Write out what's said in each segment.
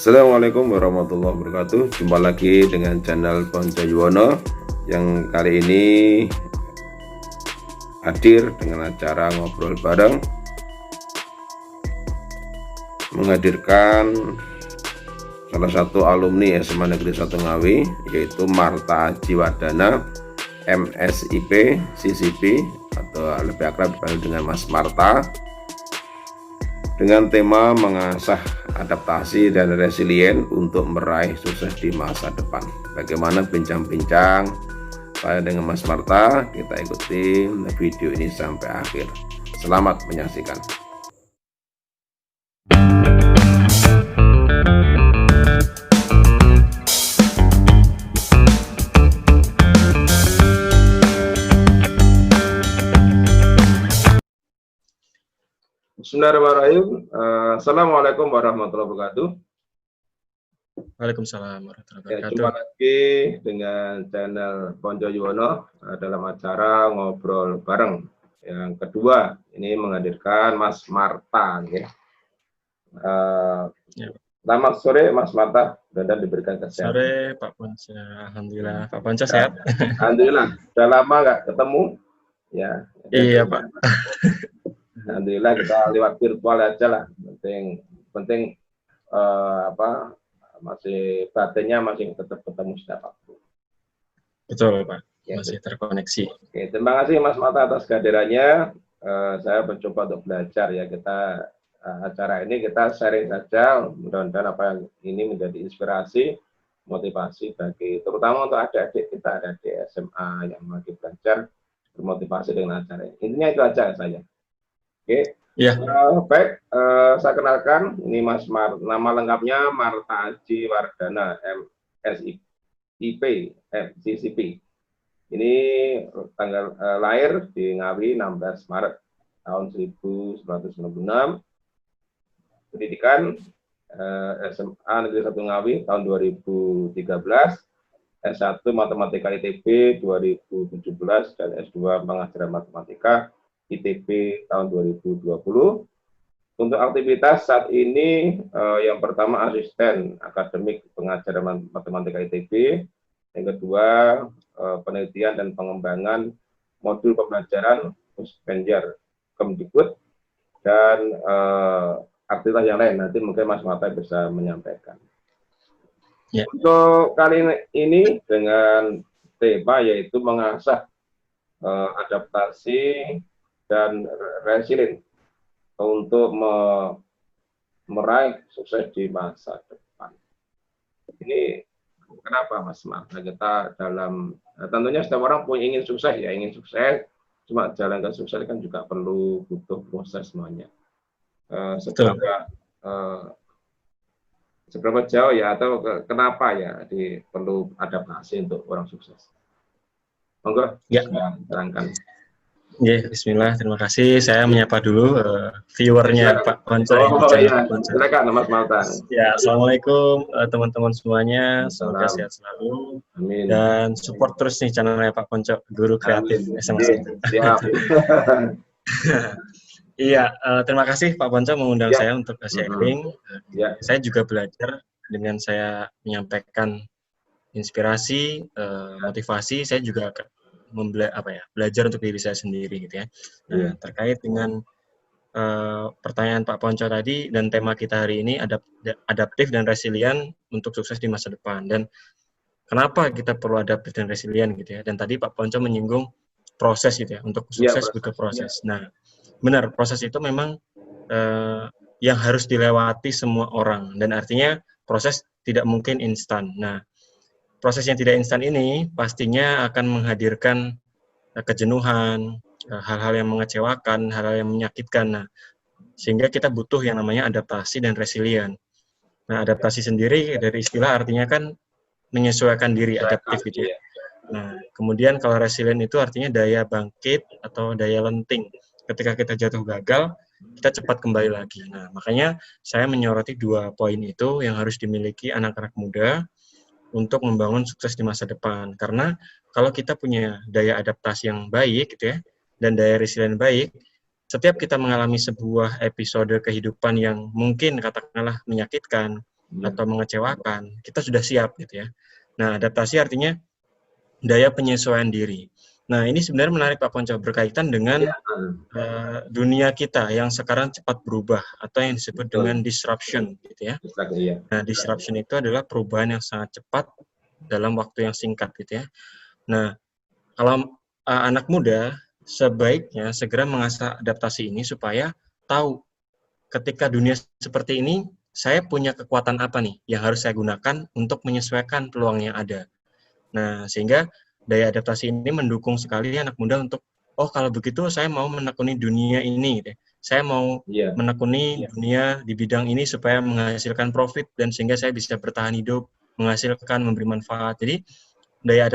Assalamualaikum warahmatullahi wabarakatuh. Jumpa lagi dengan channel Ponco Yuwono yang kali ini hadir dengan acara ngobrol bareng, menghadirkan salah satu alumni SMA Negeri 1 Ngawi, yaitu Marta Jiwadana, MSIP CCP atau lebih akrab dipanggil dengan Mas Marta, dengan tema mengasah adaptasi dan resilient untuk meraih sukses di masa depan. Bagaimana bincang-bincang saya dengan Mas Marta? Kita ikuti video ini sampai akhir. Selamat menyaksikan. Bismillahirrahmanirrahim. Assalamualaikum warahmatullahi wabarakatuh. Waalaikumsalam warahmatullahi wabarakatuh. Jumpa lagi dengan channel Ponco Yuwono dalam acara ngobrol bareng yang kedua. Ini menghadirkan Mas Marta. Selamat sore Mas Marta, dan diberikan kesehatan. Sore Pak Ponco, alhamdulillah. Pak Ponco sehat? Alhamdulillah. Sudah lama nggak ketemu? Ya. Iya Pak. Alhamdulillah kita lewat virtual aja lah. Penting masih batinnya masih tetap ketemu setiap waktu. Betul Pak. Masih terkoneksi. Oke, terima kasih Mas Marta atas kehadirannya. Saya mencoba untuk belajar ya, kita acara ini kita sharing saja, mudah-mudahan apa yang ini menjadi inspirasi, motivasi bagi terutama untuk adik-adik kita, ada di SMA yang lagi belajar, bermotivasi dengan acara ini. Intinya itu aja saya. Oke. Ya. Baik, saya kenalkan, ini Mas nama lengkapnya Marta Jiwadana, MSIP CCP. Ini tanggal lahir di Ngawi 16 Maret tahun 1996. Pendidikan SMA Negeri 1 Ngawi tahun 2013, S1 Matematika ITB 2017 dan S2 Pengajaran Matematika ITB tahun 2020. Untuk aktivitas saat ini yang pertama asisten akademik pengajaran matematika ITB, yang kedua penelitian dan pengembangan modul pembelajaran Puspenjar Kemdikbud, dan aktivitas yang lain nanti mungkin Mas Marta bisa menyampaikan. Ya. Untuk kali ini dengan tema yaitu mengasah adaptasi dan resilient untuk meraih sukses di masa depan. Ini kenapa Mas Marta? Kita tentunya setiap orang punya ingin sukses ya, ingin sukses. Cuma jalan ke sukses kan juga perlu butuh proses semuanya. Seberapa jauh ya atau kenapa ya perlu adaptasi untuk orang sukses? Monggo ya, terangkan. Ya, bismillah, terima kasih. Saya menyapa dulu viewernya Pak Ponco. Silakan Mas Marta. Ya, assalamualaikum teman-teman semuanya. Semoga sehat selalu. Amin. Dan support terus nih channelnya Pak Ponco, Guru Kreatif SMA 1. Siap. Iya, terima kasih Pak Ponco mengundang saya untuk sharing. Saya juga belajar dengan saya menyampaikan inspirasi, motivasi. Saya juga belajar untuk diri saya sendiri gitu ya. Nah, terkait dengan pertanyaan Pak Ponco tadi dan tema kita hari ini adaptif dan resilient untuk sukses di masa depan. Dan kenapa kita perlu adaptif dan resilient gitu ya. Dan tadi Pak Ponco menyinggung proses gitu ya, untuk sukses butuh proses. Nah, benar, proses itu memang yang harus dilewati semua orang, dan artinya proses tidak mungkin instan. Nah, proses yang tidak instan ini pastinya akan menghadirkan kejenuhan, hal-hal yang mengecewakan, hal-hal yang menyakitkan. Nah, sehingga kita butuh yang namanya adaptasi dan resilient. Nah, adaptasi sendiri dari istilah artinya kan menyesuaikan diri, adaptif gitu ya. Nah, kemudian kalau resilient itu artinya daya bangkit atau daya lenting. Ketika kita jatuh gagal, kita cepat kembali lagi. Nah, makanya saya menyoroti 2 poin itu yang harus dimiliki anak-anak muda untuk membangun sukses di masa depan. Karena kalau kita punya daya adaptasi yang baik gitu ya, dan daya resilient baik, setiap kita mengalami sebuah episode kehidupan yang mungkin katakanlah menyakitkan, atau mengecewakan, kita sudah siap gitu ya. Nah, adaptasi artinya daya penyesuaian diri. Nah, ini sebenarnya menarik Pak Ponco, berkaitan dengan dunia kita yang sekarang cepat berubah atau yang disebut dengan disruption gitu ya. Nah, disruption itu adalah perubahan yang sangat cepat dalam waktu yang singkat gitu ya. Nah, kalau anak muda sebaiknya segera mengasah adaptasi ini supaya tahu ketika dunia seperti ini saya punya kekuatan apa nih yang harus saya gunakan untuk menyesuaikan peluang yang ada. Nah, sehingga daya adaptasi ini mendukung sekali anak muda untuk, oh kalau begitu saya mau menekuni dunia ini, gitu. Saya mau menekuni dunia di bidang ini supaya menghasilkan profit dan sehingga saya bisa bertahan hidup, menghasilkan, memberi manfaat. Jadi daya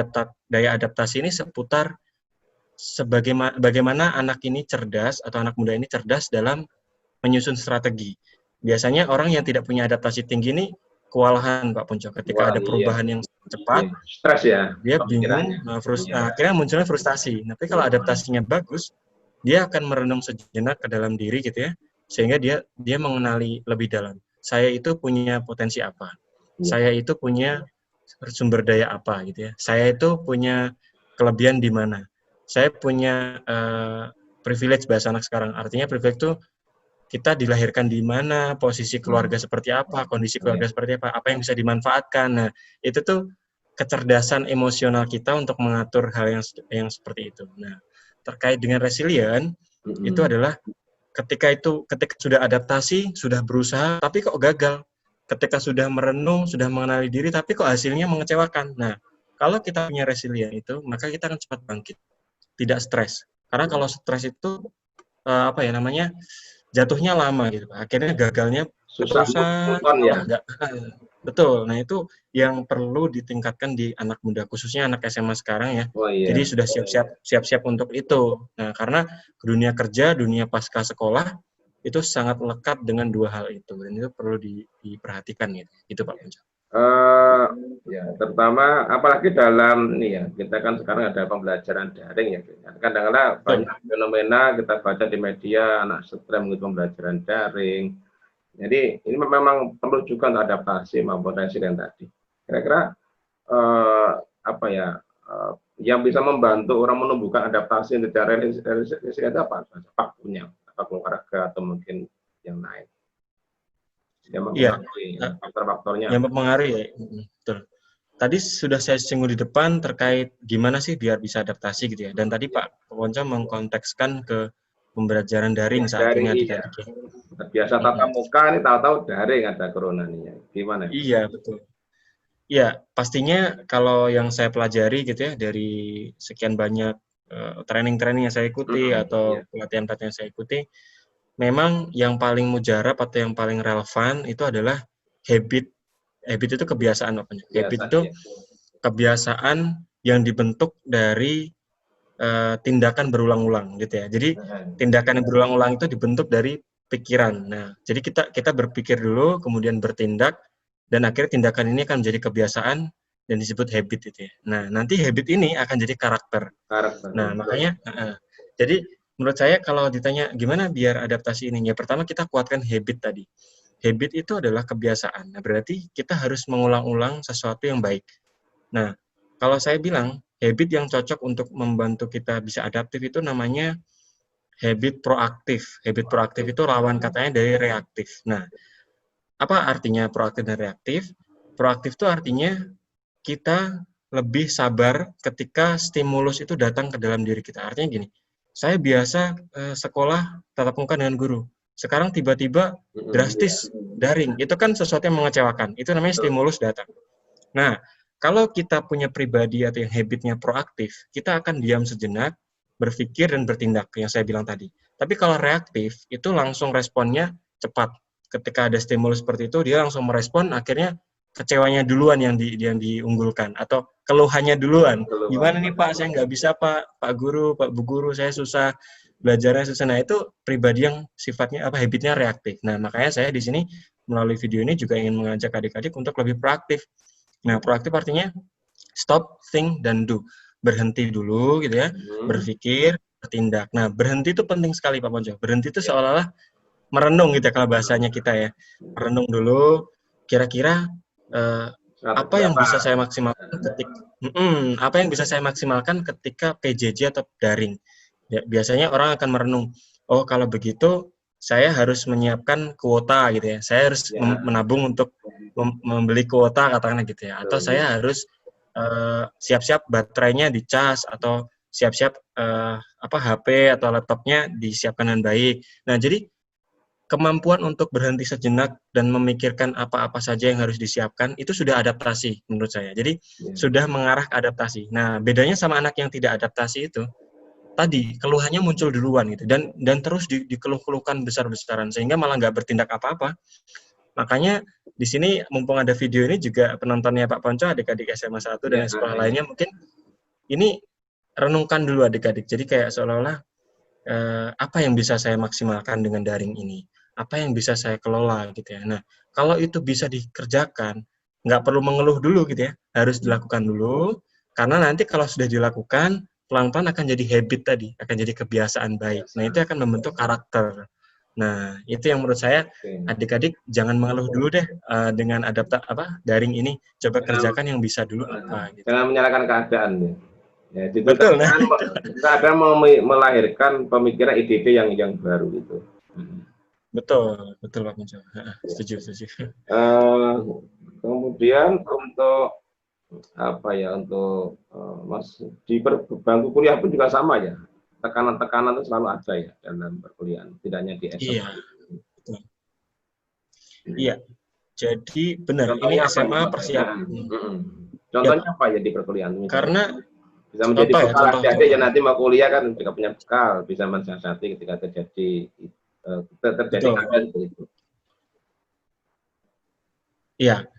adaptasi ini seputar bagaimana anak ini cerdas atau anak muda ini cerdas dalam menyusun strategi. Biasanya orang yang tidak punya adaptasi tinggi ini kewalahan Pak Ponco ketika ada perubahan yang cepat, stres ya, dia bingung, akhirnya munculnya frustasi. Tapi kalau adaptasinya bagus, dia akan merenung sejenak ke dalam diri gitu ya, sehingga dia mengenali lebih dalam. Saya itu punya potensi apa? Saya itu punya sumber daya apa gitu ya? Saya itu punya kelebihan di mana? Saya punya privilege bahasa anak sekarang. Artinya privilege itu kita dilahirkan di mana, posisi keluarga seperti apa, kondisi keluarga seperti apa yang bisa dimanfaatkan. Nah, itu tuh kecerdasan emosional kita untuk mengatur hal yang seperti itu. Nah, terkait dengan resilient, itu adalah ketika sudah adaptasi, sudah berusaha, tapi kok gagal. Ketika sudah merenung, sudah mengenali diri, tapi kok hasilnya mengecewakan. Nah, kalau kita punya resilient itu, maka kita akan cepat bangkit, tidak stres. Karena kalau stres itu jatuhnya lama gitu, akhirnya gagalnya susah ya. Betul. Nah, itu yang perlu ditingkatkan di anak muda, khususnya anak SMA sekarang ya. Jadi sudah siap-siap untuk itu. Nah, karena dunia kerja, dunia pasca sekolah itu sangat lekat dengan dua hal itu, dan itu perlu diperhatikan gitu. Itu Pak Ponco. Ya, terutama apalagi dalam nih ya, kita kan sekarang ada pembelajaran daring ya. Kadang-kadang banyak fenomena kita baca di media, anak stres mengikuti pembelajaran daring. Jadi ini memang perlu juga untuk adaptasi maupun resilient tadi. Kira-kira yang bisa membantu orang menumbuhkan adaptasi untuk cara resilient apa? Faktornya, apa keluarga atau mungkin yang lain. Faktor-faktornya. Yang mempengaruhi ya. Betul. Tadi sudah saya singgung di depan terkait gimana sih biar bisa adaptasi gitu ya. Dan tadi Pak Ponco mengkontekskan ke pembelajaran daring saat ini adik-adik. Biasa tatap muka ini tahu-tahu daring ada corona nih. Gimana? Iya, betul. Ya, pastinya kalau yang saya pelajari gitu ya dari sekian banyak training-training yang saya ikuti atau pelatihan-pelatihan yang saya ikuti, memang yang paling mujarab atau yang paling relevan itu adalah habit. Habit itu kebiasaan apa? Habit itu kebiasaan yang dibentuk dari tindakan berulang-ulang gitu ya. Jadi tindakan yang berulang-ulang itu dibentuk dari pikiran. Nah, jadi kita berpikir dulu, kemudian bertindak, dan akhirnya tindakan ini akan menjadi kebiasaan dan disebut habit itu ya. Nah, nanti habit ini akan jadi karakter. Nah, makanya jadi menurut saya kalau ditanya gimana biar adaptasi ini, ya pertama kita kuatkan habit tadi. Habit itu adalah kebiasaan. Nah, berarti kita harus mengulang-ulang sesuatu yang baik. Nah, kalau saya bilang habit yang cocok untuk membantu kita bisa adaptif itu namanya habit proaktif. Habit proaktif itu lawan katanya dari reaktif. Nah, apa artinya proaktif dan reaktif? Proaktif itu artinya kita lebih sabar ketika stimulus itu datang ke dalam diri kita. Artinya gini, saya biasa sekolah tatap muka dengan guru. Sekarang tiba-tiba drastis daring. Itu kan sesuatu yang mengecewakan. Itu namanya stimulus datang. Nah, kalau kita punya pribadi atau yang habitnya proaktif, kita akan diam sejenak, berpikir dan bertindak, yang saya bilang tadi. Tapi kalau reaktif, itu langsung responnya cepat. Ketika ada stimulus seperti itu, dia langsung merespon, akhirnya kecewanya duluan yang diunggulkan, atau keluhannya duluan. Gimana nih Pak, saya nggak bisa Pak Guru, Pak Bu Guru, saya susah, belajarnya susah. Nah, itu pribadi yang sifatnya habitnya reaktif. Nah, makanya saya di sini melalui video ini juga ingin mengajak adik-adik untuk lebih proaktif. Nah, proaktif artinya stop, think, dan do. Berhenti dulu gitu ya, berpikir, bertindak. Nah, berhenti itu penting sekali Pak Ponco. Berhenti itu seolah-olah merenung gitu ya, kalau bahasanya kita ya. Merenung dulu, kira-kira apa yang bisa saya maksimalkan ketika PJJ atau daring. Ya, biasanya orang akan merenung, oh kalau begitu saya harus menyiapkan kuota gitu ya. Saya harus menabung untuk membeli kuota katakanlah gitu ya. Atau saya harus siap-siap baterainya dicas atau siap-siap HP atau laptopnya disiapkan dengan baik. Nah, jadi kemampuan untuk berhenti sejenak dan memikirkan apa-apa saja yang harus disiapkan itu sudah adaptasi menurut saya. Jadi sudah mengarah ke adaptasi. Nah, bedanya sama anak yang tidak adaptasi itu tadi keluhannya muncul duluan gitu dan terus dikeluh-keluhkan besar-besaran sehingga malah nggak bertindak apa-apa. Makanya di sini mumpung ada video ini juga penontonnya Pak Ponco, adik-adik SMA 1 dan sekolah lainnya mungkin ini renungkan dulu adik-adik. Jadi kayak seolah-olah apa yang bisa saya maksimalkan dengan daring ini? Apa yang bisa saya kelola gitu ya. Nah, kalau itu bisa dikerjakan, nggak perlu mengeluh dulu gitu ya, harus dilakukan dulu, karena nanti kalau sudah dilakukan, pelan-pelan akan jadi habit tadi, akan jadi kebiasaan baik. Nah, itu akan membentuk karakter. Nah, itu yang menurut saya adik-adik jangan mengeluh dulu deh dengan daring ini, coba kerjakan yang bisa dulu apa. Gitu. Jangan menyalahkan keadaan ya. Ya, betul. Kadang melahirkan pemikiran ide-ide yang baru gitu. Betul Pak Ponco. Setuju. Kemudian untuk Mas di bangku kuliah pun juga sama ya. Tekanan-tekanan itu selalu ada ya dalam perkuliahan, tidak hanya di SMA. Iya. Betul. Iya. Jadi benar, ini SMA persiapan. Contohnya apa ya di perkuliahan? Karena bisa menjadi bekal adik-adik yang nanti mau kuliah kan juga punya bekal, bisa mensiasati ketika terjadi keadaan seperti itu. Iya,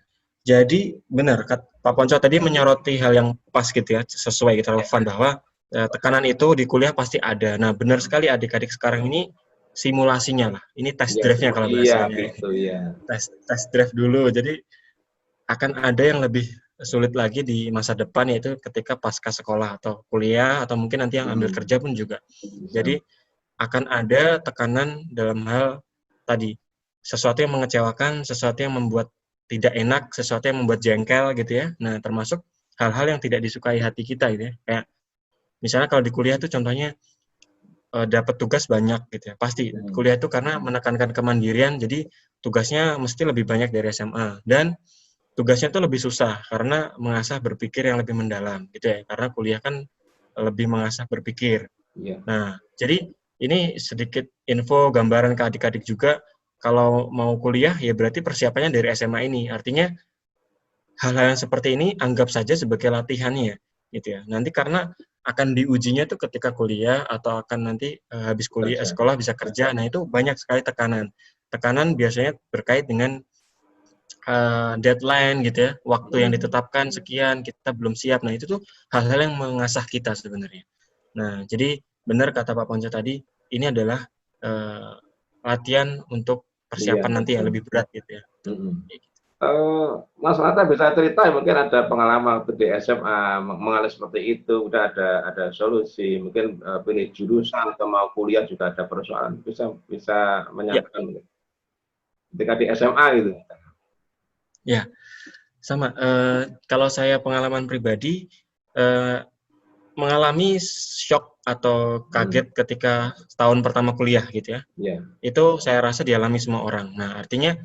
jadi benar Pak Ponco tadi menyoroti hal yang pas gitu ya, sesuai gitu, relevan bahwa tekanan itu di kuliah pasti ada. Nah, benar sekali adik-adik sekarang ini simulasinya lah, ini test drive-nya kalau bahasanya. Test drive dulu, jadi akan ada yang lebih sulit lagi di masa depan, yaitu ketika pasca sekolah atau kuliah atau mungkin nanti yang ambil kerja pun juga. Jadi akan ada tekanan dalam hal tadi, sesuatu yang mengecewakan, sesuatu yang membuat tidak enak, sesuatu yang membuat jengkel gitu ya. Nah, termasuk hal-hal yang tidak disukai hati kita gitu ya. Kayak misalnya kalau di kuliah itu contohnya dapat tugas banyak gitu ya. Pasti kuliah itu karena menekankan kemandirian, jadi tugasnya mesti lebih banyak dari SMA. Dan tugasnya itu lebih susah karena mengasah berpikir yang lebih mendalam gitu ya. Karena kuliah kan lebih mengasah berpikir. Nah, jadi ini sedikit info gambaran ke adik-adik juga, kalau mau kuliah ya berarti persiapannya dari SMA ini. Artinya hal-hal yang seperti ini anggap saja sebagai latihannya gitu ya. Nanti karena akan diujinya tuh ketika kuliah atau akan nanti habis kuliah sekolah bisa kerja. Nah, itu banyak sekali tekanan. Tekanan biasanya berkait dengan deadline gitu ya, waktu yang ditetapkan sekian, kita belum siap. Nah, itu tuh hal-hal yang mengasah kita sebenarnya. Nah, jadi benar kata Pak Ponco tadi, ini adalah latihan untuk persiapan nanti yang lebih berat gitu ya. Mas Nata bisa cerita mungkin ada pengalaman waktu di SMA mengalami seperti itu, udah ada solusi, mungkin pilih jurusan atau mau kuliah juga ada persoalan, bisa menyampaikan ketika di SMA gitu. Ya, sama. Kalau saya pengalaman pribadi mengalami shock atau kaget ketika tahun pertama kuliah gitu ya. Itu saya rasa dialami semua orang. Nah, artinya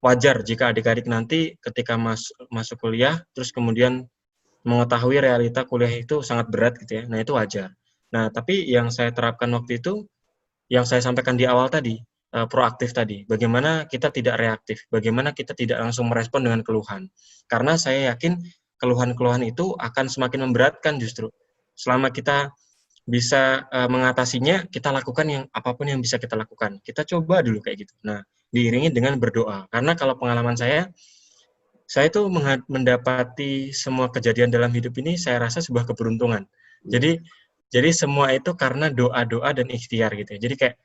wajar jika adik-adik nanti ketika masuk kuliah terus kemudian mengetahui realita kuliah itu sangat berat gitu ya. Nah, itu wajar. Nah, tapi yang saya terapkan waktu itu, yang saya sampaikan di awal tadi, proaktif tadi. Bagaimana kita tidak reaktif, bagaimana kita tidak langsung merespon dengan keluhan. Karena saya yakin keluhan-keluhan itu akan semakin memberatkan justru. Selama kita bisa mengatasinya, kita lakukan yang apapun yang bisa kita lakukan. Kita coba dulu kayak gitu. Nah, diiringi dengan berdoa. Karena kalau pengalaman saya tuh mendapati semua kejadian dalam hidup ini saya rasa sebuah keberuntungan. Jadi semua itu karena doa-doa dan ikhtiar gitu ya. Jadi kayak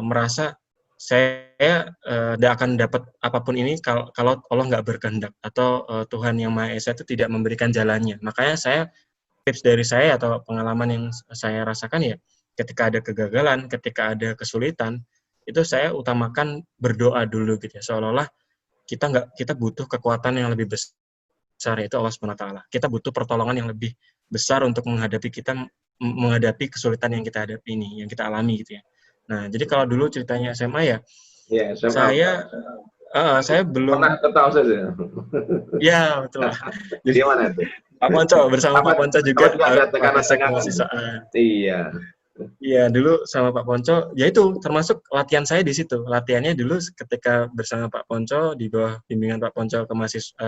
merasa saya tidak akan dapat apapun ini kalau Allah nggak berkehendak atau Tuhan Yang Maha Esa itu tidak memberikan jalannya. Makanya tips dari saya atau pengalaman yang saya rasakan ya, ketika ada kegagalan, ketika ada kesulitan, itu saya utamakan berdoa dulu gitu ya. Seolah-olah kita butuh kekuatan yang lebih besar, yaitu Allah SWT. Kita butuh pertolongan yang lebih besar untuk menghadapi kesulitan yang kita hadapi ini, yang kita alami gitu ya. Nah, jadi kalau dulu ceritanya SMA ya, saya belum pernah ketahui saja. Ya, betul lah. Jadi Gimana itu? Pak Ponco bersama Pak Ponco juga ada tekanan-tekanan. Iya. Iya, dulu sama Pak Ponco, ya itu termasuk latihan saya di situ. Latihannya dulu ketika bersama Pak Ponco, di bawah bimbingan Pak Ponco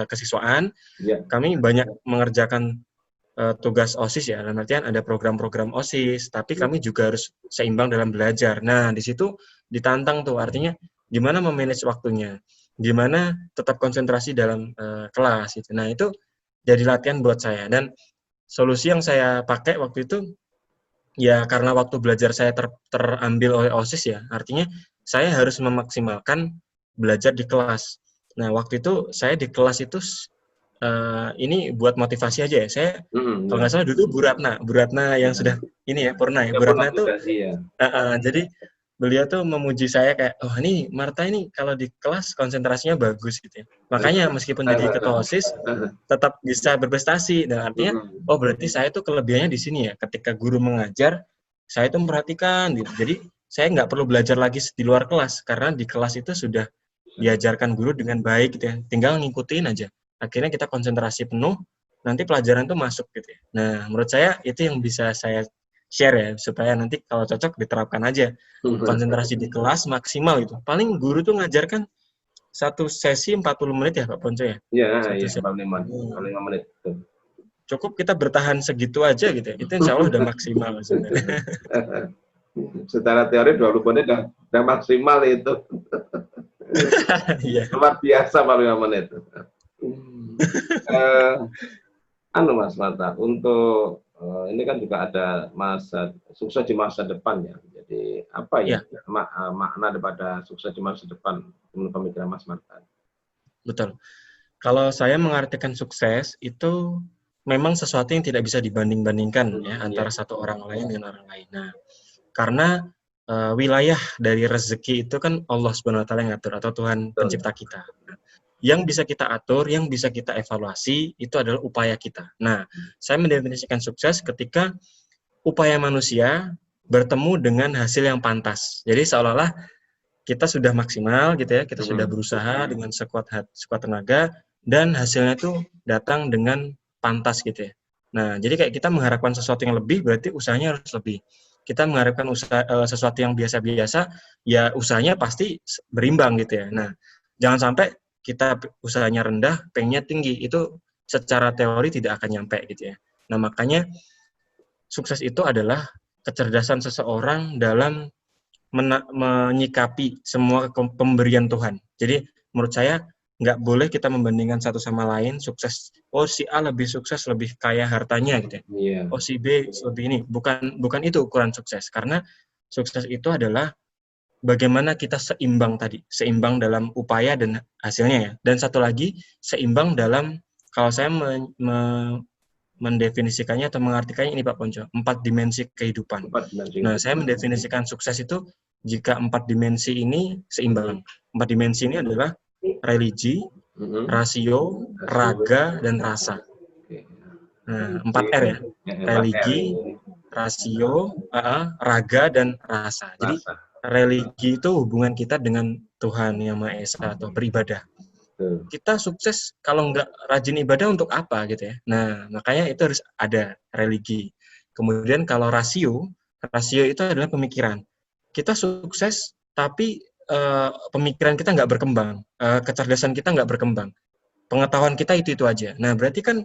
kesiswaan, kami banyak mengerjakan tugas OSIS ya, dalam artian ada program-program OSIS, tapi kami juga harus seimbang dalam belajar. Nah, di situ ditantang tuh, artinya gimana memanage waktunya, gimana tetap konsentrasi dalam kelas gitu. Nah, itu jadi latihan buat saya, dan solusi yang saya pakai waktu itu ya karena waktu belajar saya terambil oleh OSIS ya, artinya saya harus memaksimalkan belajar di kelas. Nah, waktu itu saya di kelas itu ini buat motivasi aja ya. Saya kalau nggak salah dulu Bu Ratna yang sudah ini ya, Purna ya. Bu Ratna itu jadi beliau tuh memuji saya kayak, oh ini Marta ini kalau di kelas konsentrasinya bagus gitu ya. Makanya meskipun jadi ketua OSIS tetap bisa berprestasi, dan artinya oh berarti saya tuh kelebihannya di sini ya. Ketika guru mengajar, saya tuh memperhatikan gitu. Jadi saya nggak perlu belajar lagi di luar kelas karena di kelas itu sudah diajarkan guru dengan baik gitu ya. Tinggal ngikutin aja. Akhirnya kita konsentrasi penuh, nanti pelajaran tuh masuk gitu ya. Nah, menurut saya itu yang bisa saya share ya, supaya nanti kalau cocok diterapkan aja. Konsentrasi di kelas maksimal gitu. Paling guru tuh ngajarkan satu sesi 40 menit ya Pak Ponco ya? Iya, 45 menit. Cukup kita bertahan segitu aja gitu ya. Itu insya Allah udah maksimal sebenarnya. Secara teori 20 menit udah maksimal itu. Luar biasa 45 menit. Mas Marta, untuk ini kan juga ada masa sukses di masa depan ya. Jadi apa ya makna daripada sukses di masa depan menurut pemikiran Mas Marta? Betul. Kalau saya mengartikan sukses itu memang sesuatu yang tidak bisa dibanding-bandingkan ya antara satu orang lain dengan orang lain. Nah, karena wilayah dari rezeki itu kan Allah Subhanahu wa taala yang ngatur, atau Tuhan pencipta kita. Yang bisa kita atur, yang bisa kita evaluasi, itu adalah upaya kita. Nah, saya mendefinisikan sukses ketika upaya manusia bertemu dengan hasil yang pantas. Jadi seolah-olah kita sudah maksimal gitu ya, kita sudah berusaha dengan sekuat tenaga, dan hasilnya itu datang dengan pantas gitu ya. Nah, jadi kayak kita mengharapkan sesuatu yang lebih, berarti usahanya harus lebih. Kita mengharapkan sesuatu yang biasa-biasa, ya usahanya pasti berimbang gitu ya. Nah, jangan sampai kita usahanya rendah, pengennya tinggi, itu secara teori tidak akan nyampe gitu ya. Nah, makanya sukses itu adalah kecerdasan seseorang dalam menyikapi semua pemberian Tuhan. Jadi menurut saya nggak boleh kita membandingkan satu sama lain sukses. Oh si A lebih sukses, lebih kaya hartanya gitu ya. Oh si B lebih ini. Bukan itu ukuran sukses. Karena sukses itu adalah bagaimana kita seimbang tadi, seimbang dalam upaya dan hasilnya ya. Dan satu lagi, seimbang dalam, kalau saya mendefinisikannya atau mengartikannya ini Pak Ponco, 4 dimensi kehidupan. Nah, saya mendefinisikan sukses itu jika 4 dimensi ini seimbang. 4 dimensi ini adalah religi, rasio, raga, dan rasa. Nah, 4R ya. Religi, rasio, raga, dan rasa. Jadi religi itu hubungan kita dengan Tuhan Yang Maha Esa atau beribadah. Kita sukses kalau nggak rajin ibadah untuk apa gitu ya. Nah, makanya itu harus ada religi. Kemudian kalau rasio itu adalah pemikiran. Kita sukses tapi pemikiran kita nggak berkembang, kecerdasan kita nggak berkembang. Pengetahuan kita itu aja. Nah, berarti kan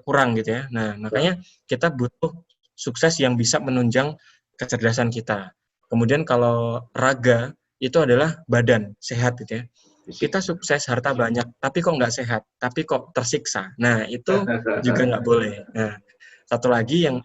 kurang gitu ya. Nah, makanya kita butuh sukses yang bisa menunjang kecerdasan kita. Kemudian kalau raga itu adalah badan sehat gitu ya. Kita sukses harta banyak, tapi kok nggak sehat, tapi kok tersiksa. Nah itu juga nggak boleh. Nah satu lagi yang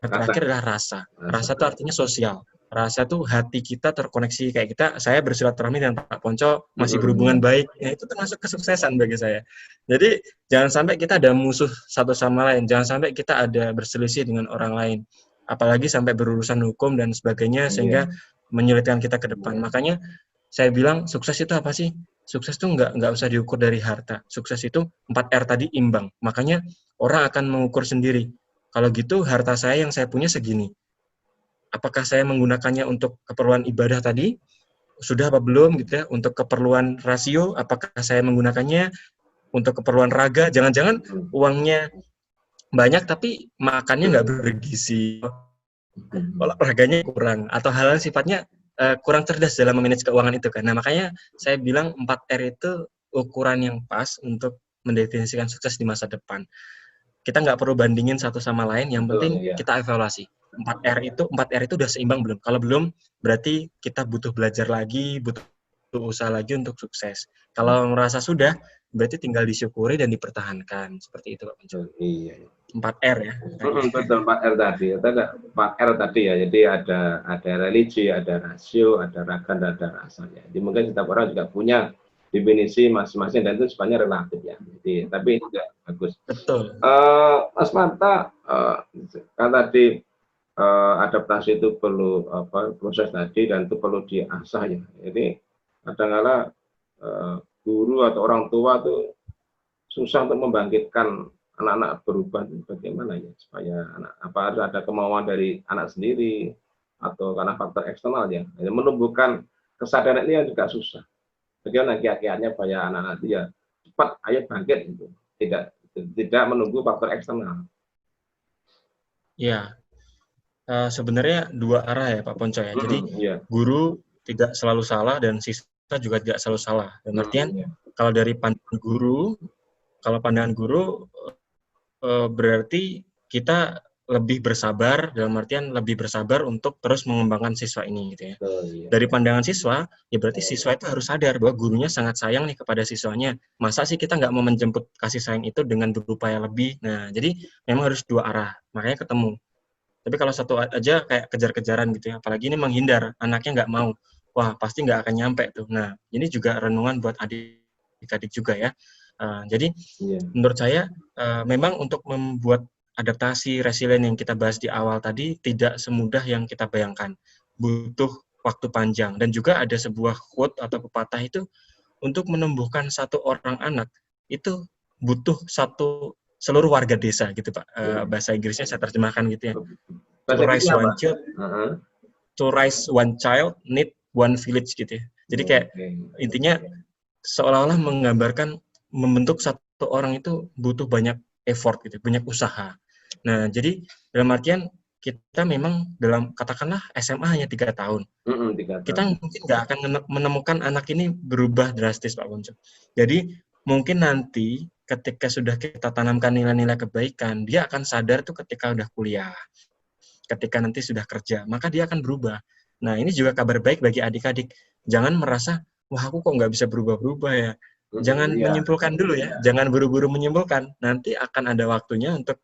terakhir adalah rasa. Rasa itu artinya sosial. Rasa itu hati kita terkoneksi kayak kita. Saya bersilaturahmi dengan Pak Ponco masih berhubungan baik. Ya, itu termasuk kesuksesan bagi saya. Jadi jangan sampai kita ada musuh satu sama lain. Jangan sampai kita ada berselisih dengan orang lain. Apalagi sampai berurusan hukum dan sebagainya sehingga menyulitkan kita ke depan. Makanya saya bilang sukses itu apa sih? sukses tuh nggak usah diukur dari harta. Sukses itu 4R tadi imbang. Makanya orang akan mengukur sendiri. Kalau gitu harta saya yang saya punya segini. Apakah saya menggunakannya untuk keperluan ibadah tadi? Sudah apa belum gitu ya? Untuk keperluan rasio, apakah saya menggunakannya untuk keperluan raga? Jangan-jangan uangnya banyak tapi makannya nggak bergizi, olahraganya kurang, atau hal-hal sifatnya kurang cerdas dalam memanage keuangan itu kan. Nah makanya saya bilang 4R itu ukuran yang pas untuk mendefinisikan sukses di masa depan. Kita nggak perlu bandingin satu sama lain, yang penting kita evaluasi. 4R itu udah seimbang belum? Kalau belum, berarti kita butuh belajar lagi, butuh usaha lagi untuk sukses. Kalau merasa sudah, berarti tinggal disyukuri dan dipertahankan. Seperti itu, Pak Punco. Iya. 4R ya. Betul, 4R tadi. 4R tadi ya. Jadi ada religi, ada rasio, ada raga, dan ada rasanya. Jadi mungkin setiap orang juga punya definisi masing-masing dan itu sebenarnya relatif ya. Jadi tapi itu juga bagus. Betul. Mas Manta, kan tadi adaptasi itu perlu proses tadi dan itu perlu diasah ya. Jadi kadang-kala guru atau orang tua tuh susah untuk membangkitkan anak-anak berubah. Bagaimana ya supaya anak harus ada kemauan dari anak sendiri atau karena faktor eksternal ya. Menumbuhkan kesadaran ini juga susah. Bagaimana kiat-kiatnya supaya anak-anak dia cepat ayo bangkit itu. Tidak menunggu faktor eksternal. Ya, sebenarnya dua arah ya Pak Ponco ya. Jadi guru tidak selalu salah dan siswa juga tidak selalu salah. Dan artian kalau dari pandangan guru berarti kita lebih bersabar, dalam artian lebih bersabar untuk terus mengembangkan siswa ini gitu ya. Dari pandangan siswa, ya berarti siswa itu harus sadar bahwa gurunya sangat sayang nih kepada siswanya. Masa sih kita nggak mau menjemput kasih sayang itu dengan berupaya lebih? Nah, jadi memang harus dua arah, makanya ketemu. Tapi kalau satu aja kayak kejar-kejaran gitu ya, apalagi ini menghindar, anaknya nggak mau, wah pasti nggak akan nyampe tuh. Nah, ini juga renungan buat adik-adik juga ya. Jadi menurut saya memang untuk membuat adaptasi resilient yang kita bahas di awal tadi tidak semudah yang kita bayangkan. Butuh waktu panjang dan juga ada sebuah quote atau pepatah itu untuk menumbuhkan satu orang anak itu butuh seluruh warga desa gitu Pak. Bahasa Inggrisnya saya terjemahkan gitu ya. To raise one child need one village gitu ya. Jadi kayak intinya seolah-olah menggambarkan membentuk satu orang itu butuh banyak effort gitu, banyak usaha. Nah, jadi dalam artian kita memang dalam katakanlah SMA hanya 3 tahun. Kita mungkin nggak akan menemukan anak ini berubah drastis Pak Ponco. Jadi mungkin nanti ketika sudah kita tanamkan nilai-nilai kebaikan, dia akan sadar tuh ketika udah kuliah, ketika nanti sudah kerja, maka dia akan berubah. Nah, ini juga kabar baik bagi adik-adik. Jangan merasa, wah aku kok nggak bisa berubah-berubah ya. Jangan menyimpulkan dulu ya, jangan buru-buru menyimpulkan. Nanti akan ada waktunya untuk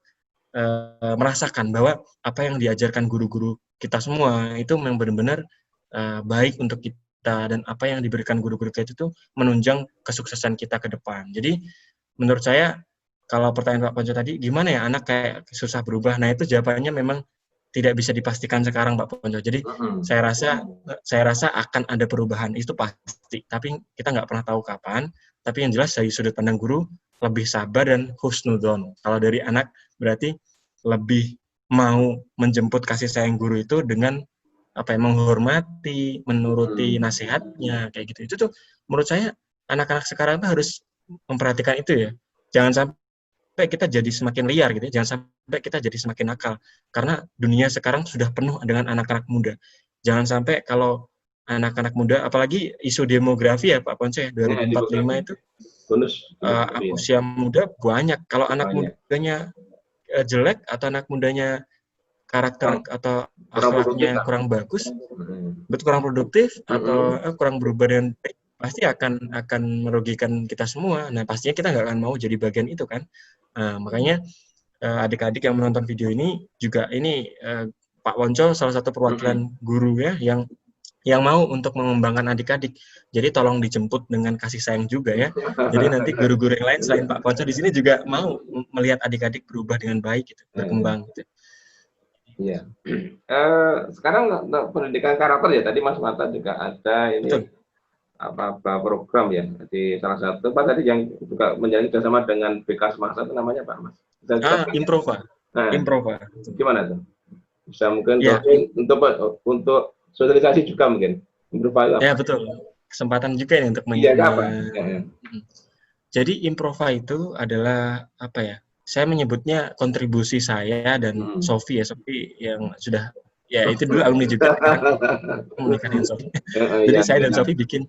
merasakan bahwa apa yang diajarkan guru-guru kita semua itu memang benar-benar baik untuk kita dan apa yang diberikan guru-guru kita itu menunjang kesuksesan kita ke depan. Jadi menurut saya kalau pertanyaan Pak Ponco tadi gimana ya anak kayak susah berubah, nah itu jawabannya memang tidak bisa dipastikan sekarang Pak Ponco. Jadi saya rasa akan ada perubahan itu pasti, tapi kita nggak pernah tahu kapan. Tapi yang jelas dari sudut pandang guru lebih sabar dan husnudon. Kalau dari anak berarti lebih mau menjemput kasih sayang guru itu dengan menghormati, menuruti nasihatnya kayak gitu. Itu tuh menurut saya anak-anak sekarang tuh harus memperhatikan itu ya. Jangan sampai kita jadi semakin liar gitu ya. Jangan sampai kita jadi semakin nakal. Karena dunia sekarang sudah penuh dengan anak-anak muda. Jangan sampai kalau anak-anak muda, apalagi isu demografi ya Pak Ponce, 2045 itu usia muda banyak. Kalau anak mudanya jelek atau anak mudanya karakter atau akhlaknya kurang bagus, betul kurang produktif atau kurang berubah dan pasti akan merugikan kita semua. Nah pastinya kita nggak akan mau jadi bagian itu kan. Makanya adik-adik yang menonton video ini juga ini Pak Ponco salah satu perwakilan guru ya yang mau untuk mengembangkan adik-adik. Jadi tolong dijemput dengan kasih sayang juga ya. Jadi nanti guru-guru yang lain selain Pak Ponco di sini juga mau melihat adik-adik berubah dengan baik gitu, berkembang gitu. Iya. Sekarang pendidikan karakter ya tadi Mas Mata juga ada ini. Betul. program ya di salah satu Pak tadi yang juga menjalin kerjasama dengan BK Semasa itu namanya Pak Mas. Improva. Nah, Improva. Gimana tuh? Bisa mungkin ya. untuk sosialisasi juga mungkin. Improva Ya betul. Kesempatan juga ini untuk Jadi Improva itu adalah apa ya? Saya menyebutnya kontribusi saya dan Sofi yang sudah ya itu dulu alumni juga menikah dengan Sofi. Jadi saya dan Sofi bikin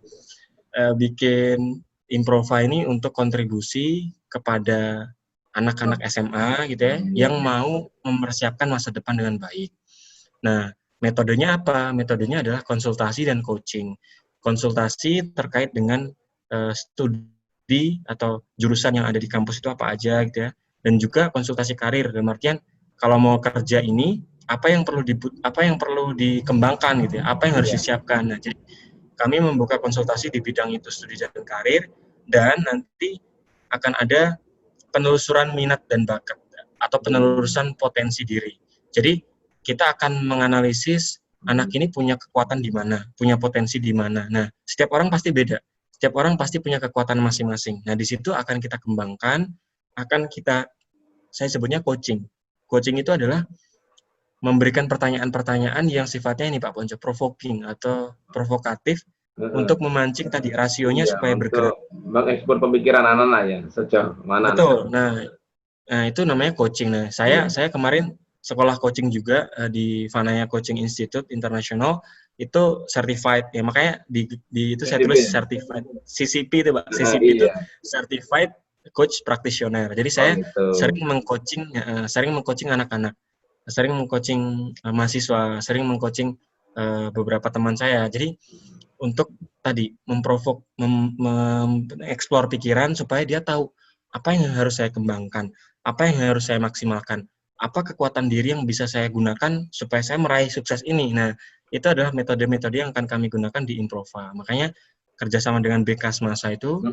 Improva ini untuk kontribusi kepada anak-anak SMA gitu ya, yang mau mempersiapkan masa depan dengan baik. Nah, metodenya apa? Metodenya adalah konsultasi dan coaching. Konsultasi terkait dengan studi atau jurusan yang ada di kampus itu apa aja gitu ya, dan juga konsultasi karir. Dalam artian kalau mau kerja ini apa yang perlu dikembangkan gitu ya, apa yang harus disiapkan. Nah, jadi kami membuka konsultasi di bidang itu studi dan karir, dan nanti akan ada penelusuran minat dan bakat atau penelusuran potensi diri. Jadi kita akan menganalisis anak ini punya kekuatan di mana, punya potensi di mana. Nah, setiap orang pasti beda. Setiap orang pasti punya kekuatan masing-masing. Nah, di situ akan kita kembangkan, saya sebutnya coaching. Coaching itu adalah memberikan pertanyaan-pertanyaan yang sifatnya ini Pak Ponco, provoking atau provokatif untuk memancing tadi rasionya supaya bergerak. Mengekspor pemikiran anak-anak ya, sejauh mana. Betul. Nah, itu namanya coaching. Nah, saya kemarin sekolah coaching juga di Vanaya Coaching Institute International, itu certified ya, makanya di itu saya tulis certified CCP itu Pak. CCP itu certified coach practitioner. Jadi saya sering mengcoaching anak-anak, sering mengcoaching mahasiswa, sering mengcoaching beberapa teman saya. Jadi untuk tadi mengeksplor pikiran supaya dia tahu apa yang harus saya kembangkan, apa yang harus saya maksimalkan, apa kekuatan diri yang bisa saya gunakan supaya saya meraih sukses ini. Nah, itu adalah metode-metode yang akan kami gunakan di Improva. Makanya kerjasama dengan BK Semasa itu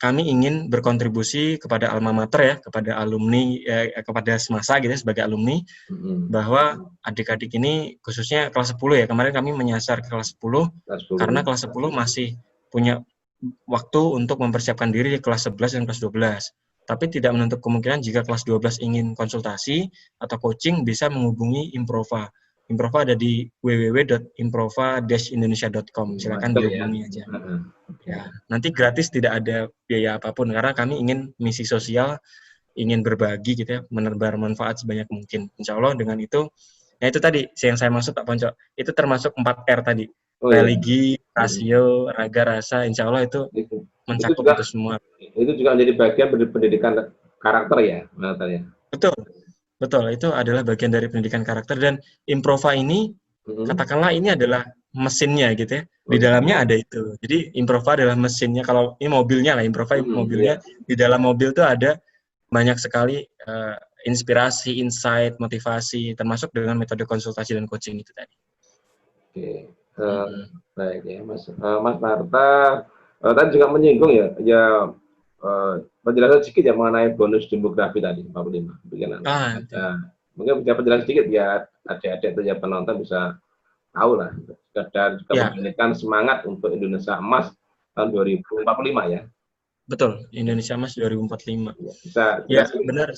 kami ingin berkontribusi kepada alma mater ya, kepada alumni, kepada Semasa gitu sebagai alumni, bahwa adik-adik ini khususnya kelas 10 ya, kemarin kami menyasar ke kelas 10, karena kelas 10 masih punya waktu untuk mempersiapkan diri di kelas 11 dan kelas 12. Tapi tidak menutup kemungkinan jika kelas 12 ingin konsultasi atau coaching bisa menghubungi Improva. Improva ada di www.improva-indonesia.com. Silakan dihubungi aja. Ya, nanti gratis, tidak ada biaya apapun karena kami ingin misi sosial, ingin berbagi gitu ya, menebar manfaat sebanyak mungkin. Insya Allah dengan itu, ya itu tadi yang saya maksud Pak Ponco, itu termasuk 4R tadi. Religi, rasio, raga, rasa, insya Allah itu mencakup itu semua. Itu juga menjadi bagian pendidikan karakter ya, menurutnya. Betul. Itu adalah bagian dari pendidikan karakter, dan Improva ini, katakanlah ini adalah mesinnya gitu ya. Di dalamnya ada itu. Jadi Improva adalah mesinnya. Kalau ini mobilnya lah, Improva mobilnya. Di dalam mobil itu ada banyak sekali inspirasi, insight, motivasi, termasuk dengan metode konsultasi dan coaching itu tadi. Oke. Baik ya, Mas Marta tadi juga menyinggung ya penjelasan sedikit ya mengenai bonus demografi tadi 45. Mungkin bisa penjelasan sedikit ya adik-adik atau ya penonton bisa tahu lah, dan juga memberikan semangat untuk Indonesia Emas tahun 2045 ya. Betul, Indonesia Emas 2045. Bisa benar.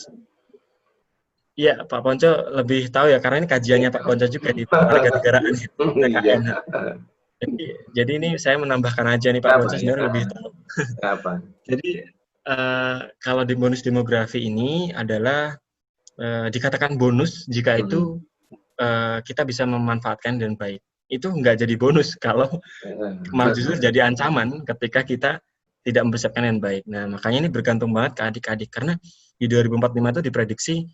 Iya, Pak Ponco lebih tahu ya, karena ini kajiannya Pak Ponco juga di Warganegaraan TKN. Jadi ini saya menambahkan aja nih Pak Ponco sebenarnya lebih tahu. Jadi kalau di bonus demografi ini adalah dikatakan bonus jika itu kita bisa memanfaatkan dengan baik. Itu nggak jadi bonus kalau malah justru jadi ancaman ketika kita tidak mempersiapkan dengan baik. Nah, makanya ini bergantung banget ke adik-adik, karena di 2045 itu diprediksi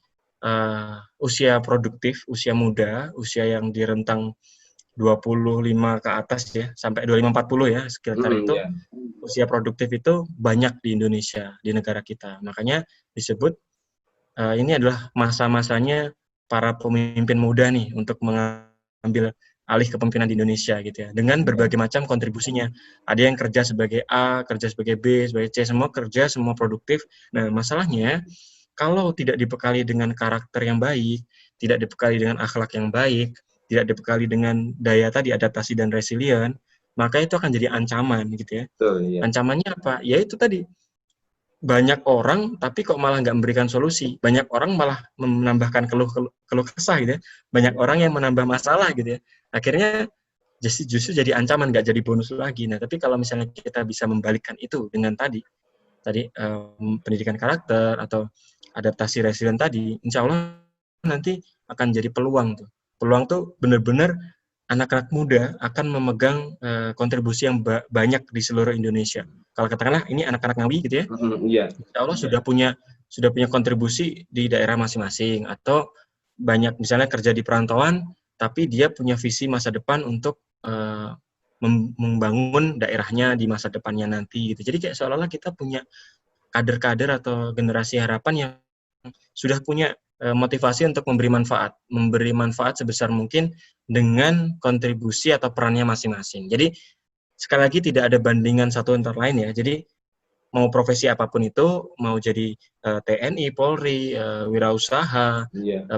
usia produktif, usia muda, usia yang di rentang 25 ke atas ya, sampai 25-40 ya, sekitar itu, usia produktif itu banyak di Indonesia, di negara kita. Makanya disebut ini adalah masa-masanya para pemimpin muda nih untuk mengambil alih kepemimpinan di Indonesia gitu ya, dengan berbagai macam kontribusinya. Ada yang kerja sebagai A, kerja sebagai B, sebagai C, semua kerja, semua produktif. Nah, masalahnya kalau tidak dibekali dengan karakter yang baik, tidak dibekali dengan akhlak yang baik, tidak dibekali dengan daya tadi adaptasi dan resilient, maka itu akan jadi ancaman gitu ya. Betul, iya. Ancamannya apa? Ya itu tadi, banyak orang tapi kok malah nggak memberikan solusi. Banyak orang malah menambahkan keluh kesah gitu ya. Banyak orang yang menambah masalah gitu ya. Akhirnya justru jadi ancaman, nggak jadi bonus lagi. Nah, tapi kalau misalnya kita bisa membalikkan itu dengan tadi pendidikan karakter atau adaptasi resilient tadi, insya Allah nanti akan jadi peluang tuh. Peluang tuh benar-benar anak-anak muda akan memegang kontribusi yang banyak di seluruh Indonesia. Kalau katakanlah ini anak-anak Ngawi gitu ya, insya Allah sudah punya kontribusi di daerah masing-masing, atau banyak misalnya kerja di perantauan, tapi dia punya visi masa depan untuk membangun daerahnya di masa depannya nanti gitu. Jadi kayak seolah-olah kita punya kader-kader atau generasi harapan yang sudah punya motivasi untuk memberi manfaat sebesar mungkin dengan kontribusi atau perannya masing-masing. Jadi sekali lagi tidak ada bandingan satu antar lain ya. Jadi mau profesi apapun itu, mau jadi TNI, Polri, wirausaha,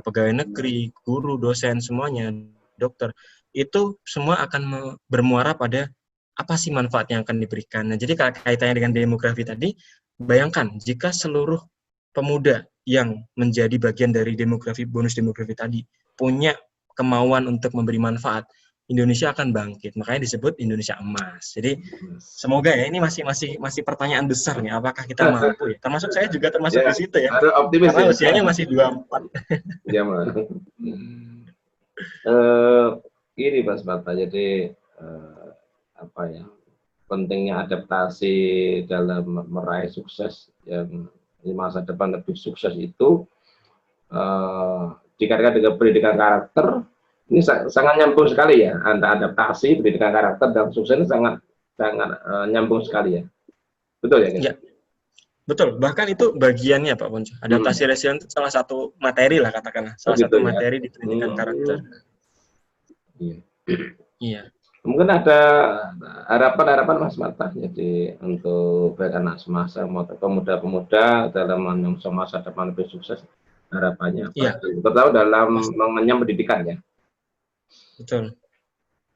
pegawai negeri, guru, dosen, semuanya, dokter, itu semua akan bermuara pada apa sih manfaat yang akan diberikan. Nah, jadi kaitannya dengan demografi tadi, bayangkan jika seluruh pemuda yang menjadi bagian dari bonus demografi tadi punya kemauan untuk memberi manfaat, Indonesia akan bangkit. Makanya disebut Indonesia Emas. Jadi semoga ya, ini masih pertanyaan besar nih, apakah kita mampu ya? Termasuk saya juga termasuk di situ ya. Optimis karena ya. Usianya masih 24. Iya, Mas. Ini Mas Mata, jadi apa ya? Pentingnya adaptasi dalam meraih sukses yang di masa depan lebih sukses itu dikaitkan dengan pendidikan karakter, ini sangat nyambung sekali ya, antara adaptasi, pendidikan karakter dan sukses ini sangat nyambung sekali ya. Betul ya? Ya, betul. Bahkan itu bagiannya Pak Ponco. Adaptasi resilient itu salah satu materi lah katakanlah, salah satu materi di pendidikan karakter. Iya. Mungkin ada harapan Mas Mata, jadi untuk baik anak semasa pemuda-pemuda dalam menyongsong masa depan lebih sukses, harapannya apa? Terutama dalam mengenyam pendidikan ya. Betul.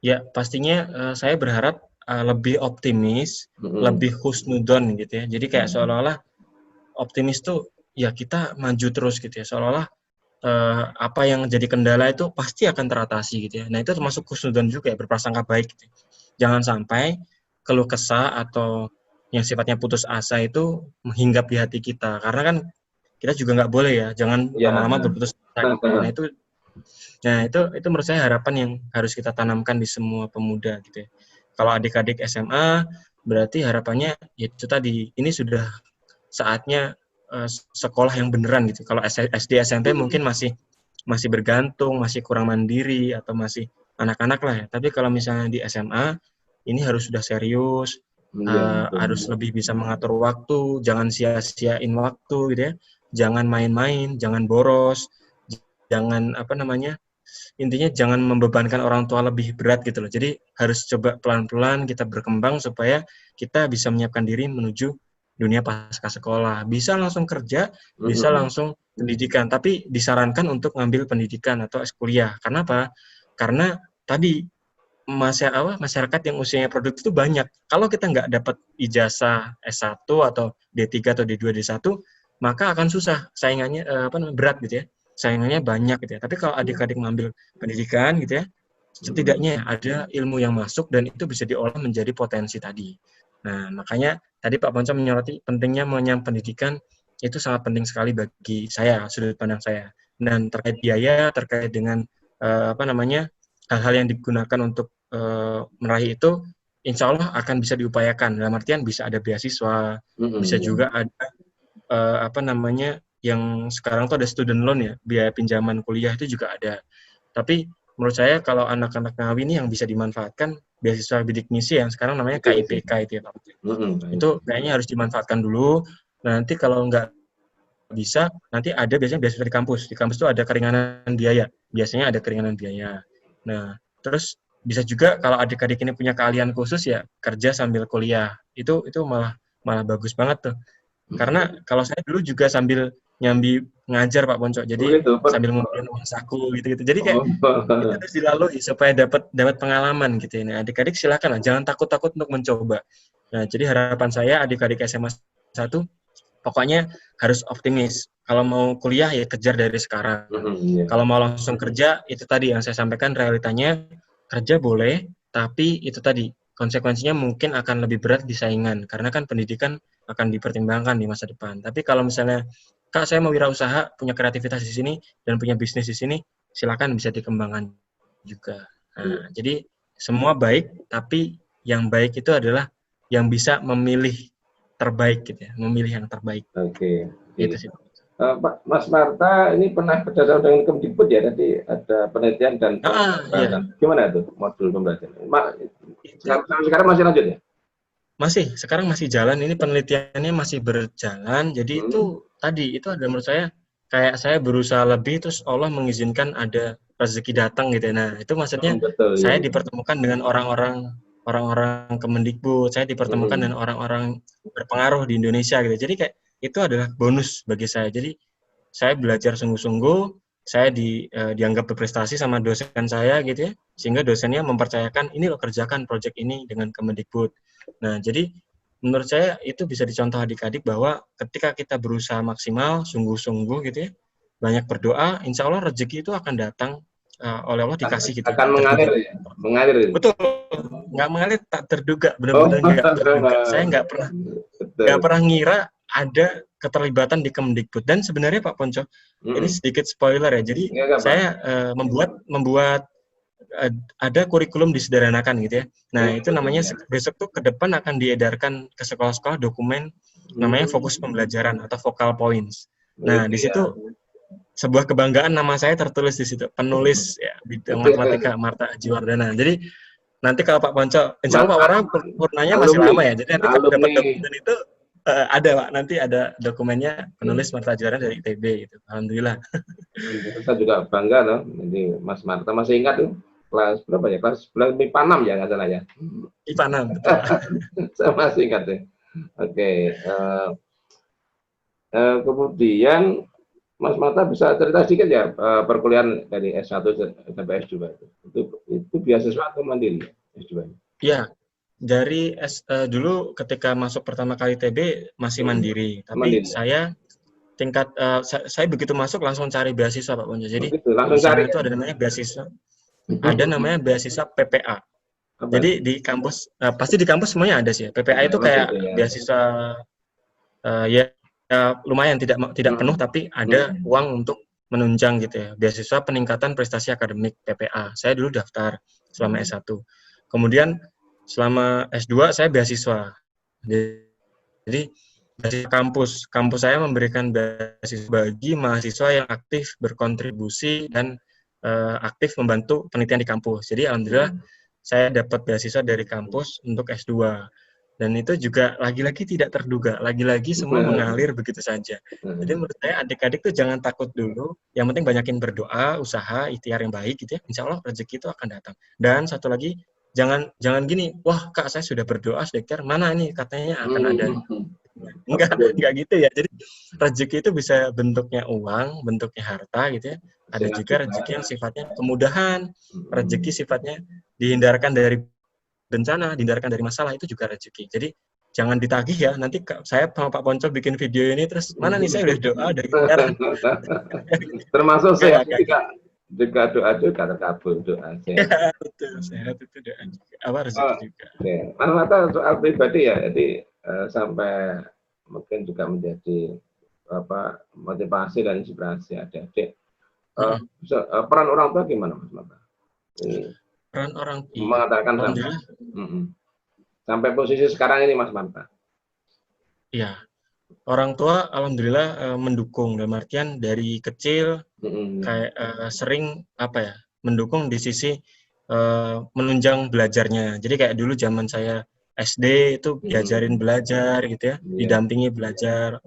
Ya, pastinya saya berharap lebih optimis, lebih husnudon gitu ya. Jadi kayak seolah-olah optimis tuh ya kita maju terus gitu ya. Seolah-olah apa yang jadi kendala itu pasti akan teratasi gitu ya. Nah, itu termasuk husnudon juga ya, berprasangka baik gitu. Jangan sampai keluh kesah atau yang sifatnya putus asa itu menghinggap di hati kita. Karena kan kita juga nggak boleh ya, jangan lama-lama berputus asa gitu. Nah, itu menurut saya harapan yang harus kita tanamkan di semua pemuda gitu ya. Kalau adik-adik SMA, berarti harapannya itu tadi, ini sudah saatnya sekolah yang beneran gitu. Kalau SD, SMP mungkin masih bergantung, masih kurang mandiri, atau masih anak-anak lah ya. Tapi kalau misalnya di SMA, ini harus sudah serius, harus lebih bisa mengatur waktu, jangan sia-siain waktu gitu ya. Jangan main-main, jangan boros, jangan intinya jangan membebankan orang tua lebih berat gitu loh. Jadi harus coba pelan-pelan kita berkembang supaya kita bisa menyiapkan diri menuju dunia pasca sekolah. Bisa langsung kerja, bisa langsung pendidikan, tapi disarankan untuk ngambil pendidikan atau kuliah. Karena apa? Karena tadi masyarakat yang usianya produktif itu banyak. Kalau kita nggak dapat ijazah S1 atau D3 atau D2, D1, maka akan susah, saingannya berat gitu ya. Saingannya banyak gitu ya. Tapi kalau adik-adik mengambil pendidikan gitu ya, setidaknya ada ilmu yang masuk dan itu bisa diolah menjadi potensi tadi. Nah, makanya tadi Pak Ponco menyoroti pentingnya mengenyam pendidikan, itu sangat penting sekali bagi saya, sudut pandang saya. Dan terkait biaya, terkait dengan hal-hal yang digunakan untuk meraih itu, insya Allah akan bisa diupayakan. Dalam artian bisa ada beasiswa, bisa juga ada yang sekarang tuh ada student loan ya, biaya pinjaman kuliah itu juga ada. Tapi menurut saya kalau anak-anak Ngawi ini yang bisa dimanfaatkan beasiswa bidik misi yang sekarang namanya KIPK itu ya Pak. Itu kayaknya harus dimanfaatkan dulu. Nah, nanti kalau nggak bisa, nanti ada biasanya beasiswa di kampus. Di kampus itu ada keringanan biaya. Biasanya ada keringanan biaya. Nah, terus bisa juga kalau adik-adik ini punya keahlian khusus ya kerja sambil kuliah. Itu malah bagus banget tuh. Karena kalau saya dulu juga sambil nyambi ngajar Pak Ponco. Jadi sambil ngumpulin uang saku gitu-gitu. Jadi kayak itu harus dilalui supaya dapat pengalaman gitu ya. Nah, adik-adik silakan lah, jangan takut-takut untuk mencoba. Nah, jadi harapan saya adik-adik SMA 1 pokoknya harus optimis. Kalau mau kuliah ya kejar dari sekarang. Kalau mau langsung kerja, itu tadi yang saya sampaikan realitanya, kerja boleh, tapi itu tadi konsekuensinya mungkin akan lebih berat di saingan karena kan pendidikan akan dipertimbangkan di masa depan. Tapi kalau misalnya Kak, saya mau wirausaha, punya kreativitas di sini dan punya bisnis di sini, silakan bisa dikembangkan juga. Nah, jadi semua baik, tapi yang baik itu adalah yang bisa memilih terbaik gitu ya, memilih yang terbaik. Oke. Itu sih. Pak Mas Marta ini pernah kerjasama dengan Kemdikbud ya, tadi ada penelitian dan iya. Gimana itu modul pembelajaran? Sekarang masih lanjut ya? Masih, sekarang masih jalan, ini penelitiannya masih berjalan, jadi itu tadi, itu ada menurut saya, kayak saya berusaha lebih, terus Allah mengizinkan ada rezeki datang gitu ya. Nah, itu maksudnya saya dipertemukan dengan orang-orang Kemendikbud, saya dipertemukan dengan orang-orang berpengaruh di Indonesia gitu. Jadi kayak itu adalah bonus bagi saya. Jadi saya belajar sungguh-sungguh, saya dianggap berprestasi sama dosen saya gitu ya, sehingga dosennya mempercayakan ini lo kerjakan proyek ini dengan Kemendikbud. Nah, jadi menurut saya itu bisa dicontoh adik-adik bahwa ketika kita berusaha maksimal, sungguh-sungguh gitu ya, banyak berdoa, insya Allah rezeki itu akan datang oleh Allah dikasih gitu. Akan mengalir ya? Mengalir. Betul, nggak mengalir, tak terduga, benar-benar nggak terduga. Saya nggak pernah ngira ada keterlibatan di Kemdikbud. Dan sebenarnya Pak Ponco, ini sedikit spoiler ya. Jadi saya membuat ada kurikulum disederhanakan gitu ya. Nah, itu namanya besok tuh ke depan akan diedarkan ke sekolah-sekolah dokumen namanya fokus pembelajaran atau focal points. Nah, di situ sebuah kebanggaan nama saya tertulis di situ, penulis ya bidang matematika Marta Ajiwardana. Jadi nanti kalau Pak Ponco, insya Allah Pak Warna purnanya masih lama ya. Jadi nanti kalau dapat dokumen itu ada Pak, nanti ada dokumennya penulis Marta Ajiwardana dari ITB gitu. Alhamdulillah. Saya juga bangga loh. Jadi Mas Marta masih ingat tuh kelas berapa ya? Kelas MIPA 6 ya nggak salah ya? MIPA 6 betul. Saya masih ingat deh. Oke. Kemudian Mas Marta bisa cerita sedikit ya perkuliahan dari S1 sampai S2 itu beasiswa atau mandiri S2? Iya, dari dulu ketika masuk pertama kali TB masih mandiri, tapi saya tingkat saya begitu masuk langsung cari beasiswa Pak Ponco. Jadi di sana itu ada namanya beasiswa, ada namanya beasiswa PPA. Jadi di kampus pasti di kampus semuanya ada sih. PPA itu kayak beasiswa ya lumayan tidak penuh tapi ada uang untuk menunjang gitu ya. Beasiswa peningkatan prestasi akademik PPA. Saya dulu daftar selama S1. Kemudian selama S2 saya beasiswa. Jadi dari kampus saya memberikan beasiswa bagi mahasiswa yang aktif berkontribusi dan aktif membantu penelitian di kampus. Jadi alhamdulillah saya dapat beasiswa dari kampus untuk S2. Dan itu juga lagi-lagi tidak terduga, lagi-lagi semua mengalir begitu saja. Jadi menurut saya adik-adik tuh jangan takut dulu, yang penting banyakin berdoa, usaha, ikhtiar yang baik gitu ya, insya Allah rezeki itu akan datang. Dan satu lagi, jangan gini, wah Kak saya sudah berdoa, sudah ikhtiar, mana ini katanya akan ada. Enggak gitu ya. Jadi rezeki itu bisa bentuknya uang, bentuknya harta gitu ya. Ada juga rezeki yang sifatnya kemudahan, rezeki sifatnya dihindarkan dari bencana, dihindarkan dari masalah, itu juga rezeki. Jadi jangan ditagih ya, nanti saya sama Pak Ponco bikin video ini, terus mana nih saya udah doa, udah ikhtiar. Termasuk saya juga doa terkabul doa. Ya, betul, sehat itu doa juga. Apa rezeki juga. Mas Marta soal pribadi ya, jadi sampai mungkin juga menjadi motivasi dan inspirasi adik-adik. Peran orang tua gimana Mas Marta? Peran orang tua mengatakan sampai posisi sekarang ini Mas Marta. Iya, orang tua alhamdulillah mendukung, dalam artian dari kecil kayak sering mendukung di sisi menunjang belajarnya. Jadi kayak dulu zaman saya SD itu diajarin belajar gitu ya, didampingi belajar,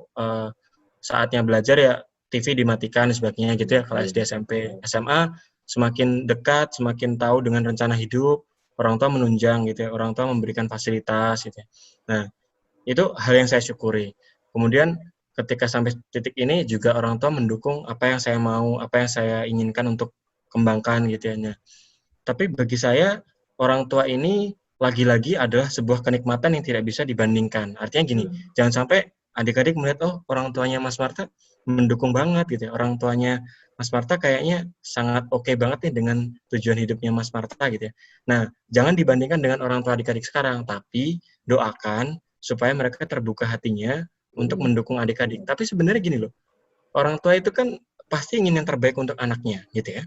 saatnya belajar ya TV dimatikan sebagainya gitu ya. Kalau SD, SMP, SMA semakin dekat, semakin tahu dengan rencana hidup, orang tua menunjang gitu ya, orang tua memberikan fasilitas gitu ya. Nah, itu hal yang saya syukuri. Kemudian ketika sampai titik ini juga orang tua mendukung apa yang saya mau, apa yang saya inginkan untuk kembangkan gitu ya. Tapi bagi saya orang tua ini lagi-lagi adalah sebuah kenikmatan yang tidak bisa dibandingkan. Artinya gini, jangan sampai adik-adik melihat oh orang tuanya Mas Marta mendukung banget gitu ya. Orang tuanya Mas Marta kayaknya sangat oke banget nih dengan tujuan hidupnya Mas Marta gitu ya. Nah, jangan dibandingkan dengan orang tua adik-adik sekarang, tapi doakan supaya mereka terbuka hatinya untuk mendukung adik-adik. Tapi sebenarnya gini loh, orang tua itu kan pasti ingin yang terbaik untuk anaknya gitu ya.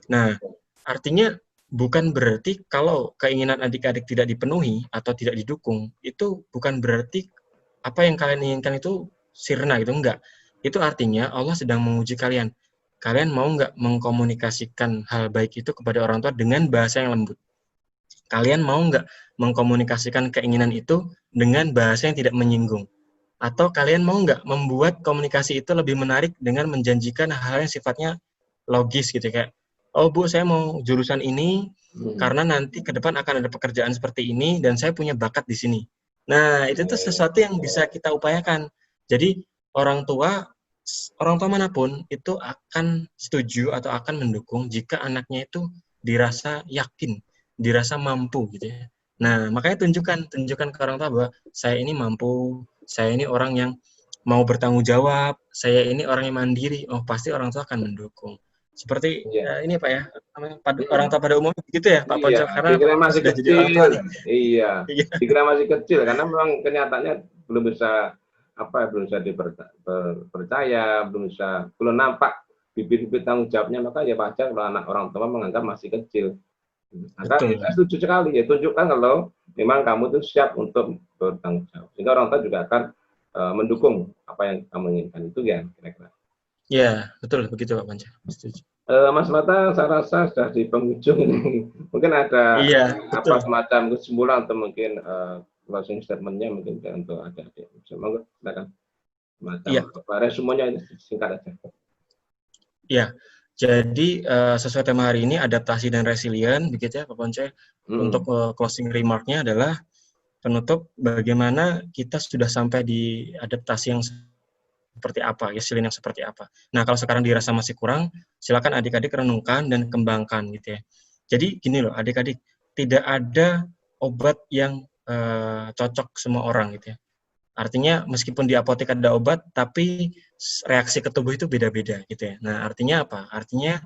Nah, artinya bukan berarti kalau keinginan adik-adik tidak dipenuhi atau tidak didukung, itu bukan berarti apa yang kalian inginkan itu sirna gitu, enggak. Itu artinya Allah sedang menguji kalian. Kalian mau nggak mengkomunikasikan hal baik itu kepada orang tua dengan bahasa yang lembut? Kalian mau nggak mengkomunikasikan keinginan itu dengan bahasa yang tidak menyinggung? Atau kalian mau nggak membuat komunikasi itu lebih menarik dengan menjanjikan hal yang sifatnya logis gitu, kayak, oh Bu, saya mau jurusan ini karena nanti ke depan akan ada pekerjaan seperti ini dan saya punya bakat di sini. Nah, itu tuh sesuatu yang bisa kita upayakan. Jadi orang tua manapun itu akan setuju atau akan mendukung jika anaknya itu dirasa yakin, dirasa mampu gitu ya. Nah, makanya tunjukkan ke orang tua bahwa saya ini mampu, saya ini orang yang mau bertanggung jawab, saya ini orang yang mandiri. Oh, pasti orang tua akan mendukung. Seperti ini Pak ya, orang tua pada umumnya gitu ya Pak Ponco, karena dikira masih sudah kecil. jadi orang tua nih. Iya, dikira masih kecil karena memang kenyataannya belum bisa belum bisa dipercaya, belum nampak bibit-bibit tanggung jawabnya, maka ya wajar kalau anak orang tua menganggap masih kecil. Maka saya setuju sekali ya, tunjukkan kalau memang kamu itu siap untuk bertanggung jawab, sehingga orang tua juga akan mendukung apa yang kamu inginkan itu ya kira-kira. Ya, betul begitu Pak Ponco. Setuju. Mas Mata, saya rasa sudah di penghujung ini. Mungkin ada apa semacam kesimpulan atau mungkin closing statement-nya mungkin untuk adik-adik. Semoga silakan. Resumenya singkat aja. Iya. Jadi sesuai tema hari ini adaptasi dan resilient begitu ya Pak Ponco. Untuk closing remark-nya adalah penutup bagaimana kita sudah sampai di adaptasi yang seperti apa, resilient yang seperti apa. Nah, kalau sekarang dirasa masih kurang, silakan adik-adik renungkan dan kembangkan gitu ya. Jadi gini loh, adik-adik, tidak ada obat yang cocok semua orang gitu ya. Artinya meskipun di apotek ada obat, tapi reaksi ke tubuh itu beda-beda gitu ya. Nah, artinya apa? Artinya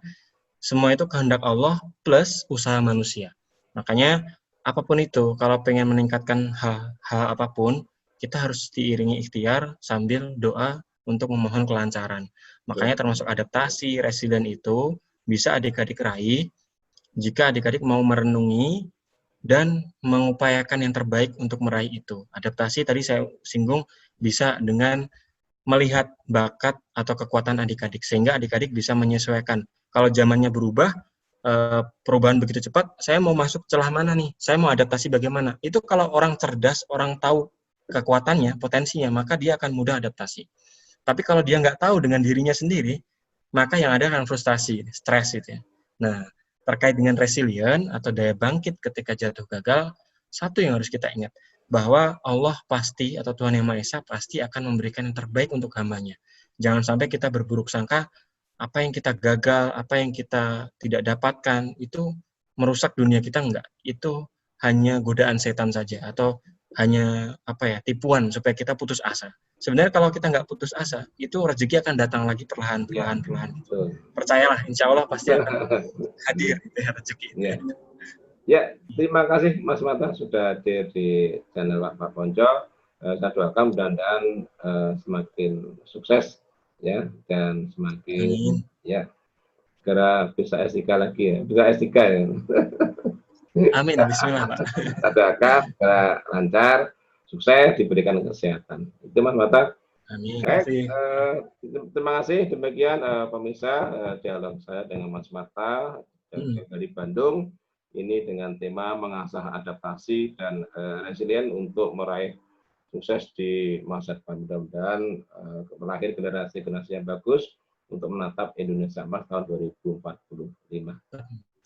semua itu kehendak Allah plus usaha manusia. Makanya apapun itu, kalau pengen meningkatkan hal apapun, kita harus diiringi ikhtiar sambil doa untuk memohon kelancaran. Makanya termasuk adaptasi, resilient itu bisa adik-adik raih jika adik-adik mau merenungi dan mengupayakan yang terbaik untuk meraih itu. Adaptasi tadi saya singgung bisa dengan melihat bakat atau kekuatan adik-adik, sehingga adik-adik bisa menyesuaikan. Kalau zamannya berubah, perubahan begitu cepat, saya mau masuk celah mana nih? Saya mau adaptasi bagaimana? Itu kalau orang cerdas, orang tahu kekuatannya, potensinya, maka dia akan mudah adaptasi. Tapi kalau dia nggak tahu dengan dirinya sendiri, maka yang ada akan frustasi, stres gitu ya. Nah, terkait dengan resilient atau daya bangkit ketika jatuh gagal, satu yang harus kita ingat, bahwa Allah pasti atau Tuhan Yang Maha Esa pasti akan memberikan yang terbaik untuk hambanya. Jangan sampai kita berburuk sangka, apa yang kita gagal, apa yang kita tidak dapatkan, itu merusak dunia kita, enggak. Itu hanya godaan setan saja, atau hanya tipuan supaya kita putus asa. Sebenarnya kalau kita nggak putus asa, itu rezeki akan datang lagi perlahan. Percayalah, insya Allah pasti akan hadir rezeki. Ya, terima kasih Mas Mata sudah hadir di channel Pak Ponco. Saya doakan mudah-mudahan semakin sukses ya dan semakin segera bisa S3 lagi ya, bisa S3 ya. Amin, bismillah Pak. Saya doakan segera lancar, sukses, diberikan kesehatan. Itu Mas Mata. Amin. Terima kasih. Demikian pemirsa dialog saya dengan Mas Mata dari Bandung. Ini dengan tema mengasah adaptasi dan resilient untuk meraih sukses di masa depan. Mudah-mudahan melahir generasi-generasi yang bagus untuk menatap Indonesia Emas tahun 2045.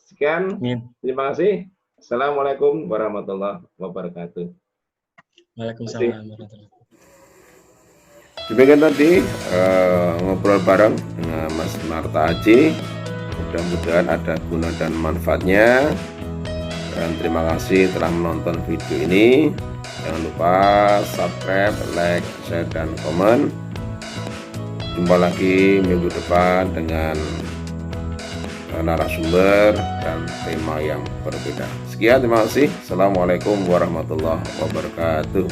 Sekian, terima kasih. Assalamualaikum warahmatullahi wabarakatuh. Waalaikumsalam warahmatullahi wabarakatuh. Demikian tadi ngobrol bareng dengan Mas Marta Aji. Mudah-mudahan ada guna dan manfaatnya. Dan terima kasih telah menonton video ini. Jangan lupa subscribe, like, share, dan komen. Jumpa lagi minggu depan dengan narasumber dan tema yang berbeda. Sekian, terima kasih. Assalamualaikum warahmatullahi wabarakatuh.